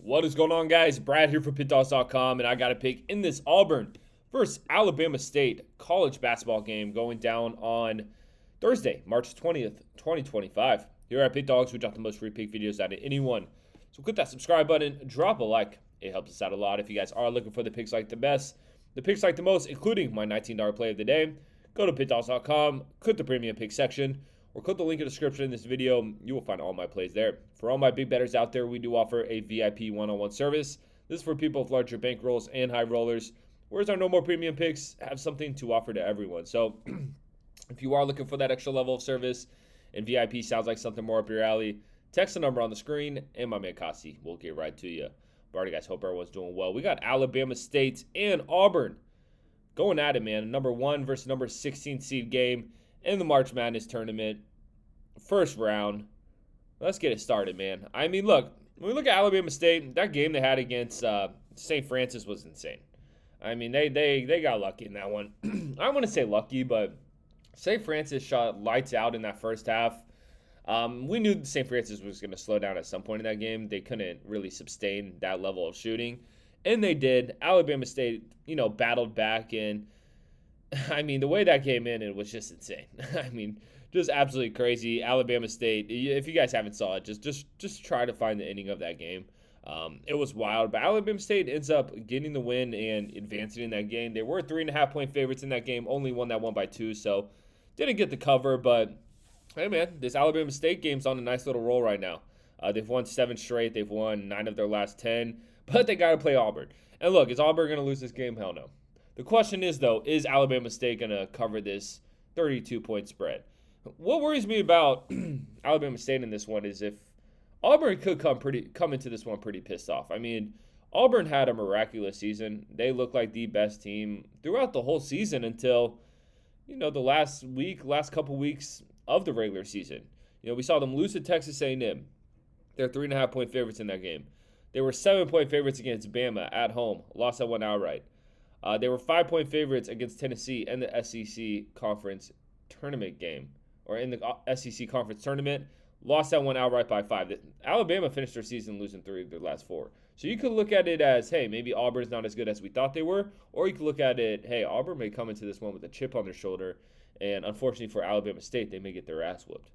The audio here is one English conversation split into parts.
What is going on, guys? Brad here for Pickdawgz.com, and I got a pick in this Auburn versus Alabama State college basketball game going down on Thursday, March 20th, 2025. Here at Pick Dawgz, we drop the most free pick videos out of anyone. So click that subscribe button, drop a like. It helps us out a lot if you guys are looking for the picks like the best, the picks like the most, including my $19 play of the day. Go to Pickdawgz.com, click the premium pick section, or click the link in the description in this video. You will find all my plays there. For all my big bettors out there, we do offer a VIP one-on-one service. This is for people with larger bankrolls and high rollers, whereas our No More Premium picks have something to offer to everyone. So if you are looking for that extra level of service and VIP sounds like something more up your alley, text the number on the screen, and my man Kasi will get right to you. But alright, guys, hope everyone's doing well. We got Alabama State and Auburn going at it, man. Number 1 versus number 16 seed game in the March Madness tournament. First round. Let's get it started, man. I mean, look, when we look at Alabama State, that game they had against St. Francis was insane. I mean, they got lucky in that one. I don't want to say lucky, but St. Francis shot lights out in that first half. We knew St. Francis was going to slow down at some point in that game. They couldn't really sustain that level of shooting, and they did. Alabama State, battled back, and I mean, the way that came in, it was just insane. I mean, just absolutely crazy. Alabama State, if you guys haven't saw it, just try to find the ending of that game. It was wild, but Alabama State ends up getting the win and advancing in that game. They were 3.5-point favorites in that game, only won that one by 2, so didn't get the cover, but hey, man, this Alabama State game's on a nice little roll right now. They've won 7 straight. They've won 9 of their last 10, but they got to play Auburn. And look, is Auburn going to lose this game? Hell no. The question is, though, is Alabama State going to cover this 32-point spread? What worries me about Alabama State in this one is if Auburn could come into this one pretty pissed off. I mean, Auburn had a miraculous season. They looked like the best team throughout the whole season until, the last couple weeks of the regular season. We saw them lose to Texas A&M. They're 3.5-point favorites in that game. They were 7-point favorites against Bama at home. Lost that one outright. They were 5-point favorites against Tennessee in the SEC conference tournament game, or in the SEC conference tournament. Lost that one outright by 5. Alabama finished their season losing 3 of their last 4. So you could look at it as, hey, maybe Auburn's not as good as we thought they were, or you could look at it, hey, Auburn may come into this one with a chip on their shoulder, and unfortunately for Alabama State, they may get their ass whooped.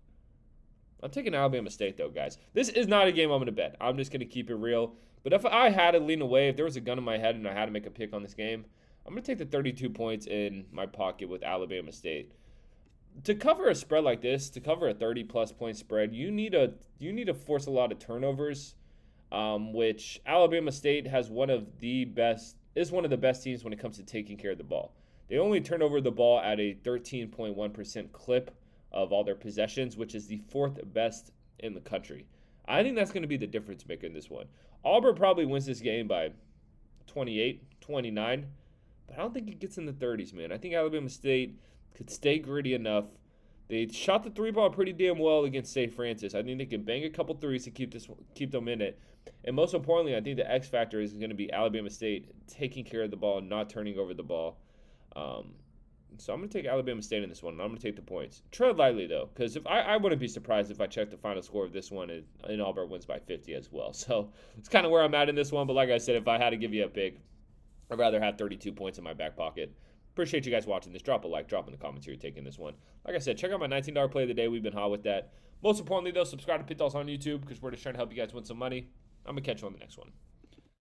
I'm taking Alabama State, though, guys. This is not a game I'm going to bet. I'm just going to keep it real. But if I had to lean away, if there was a gun in my head and I had to make a pick on this game, I'm going to take the 32 points in my pocket with Alabama State. To cover a spread like this, to cover a 30-plus point spread, you need to force a lot of turnovers, which Alabama State is one of the best teams when it comes to taking care of the ball. They only turn over the ball at a 13.1% clip of all their possessions, which is the 4th best in the country. I think that's going to be the difference maker in this one. Auburn probably wins this game by 28, 29, but I don't think it gets in the 30s, man. I think Alabama State could stay gritty enough. They shot the 3-ball pretty damn well against St. Francis. I think they can bang a couple threes to keep them in it. And most importantly, I think the X factor is going to be Alabama State taking care of the ball and not turning over the ball. So I'm going to take Alabama State in this one, and I'm going to take the points. Tread lightly, though, because I wouldn't be surprised if I checked the final score of this one and Auburn wins by 50 as well. So it's kind of where I'm at in this one. But like I said, if I had to give you a pick, I'd rather have 32 points in my back pocket. Appreciate you guys watching this. Drop a like, drop in the comments who you're taking this one. Like I said, check out my $19 play of the day. We've been hot with that. Most importantly, though, subscribe to Pick Dawgz on YouTube because we're just trying to help you guys win some money. I'm going to catch you on the next one.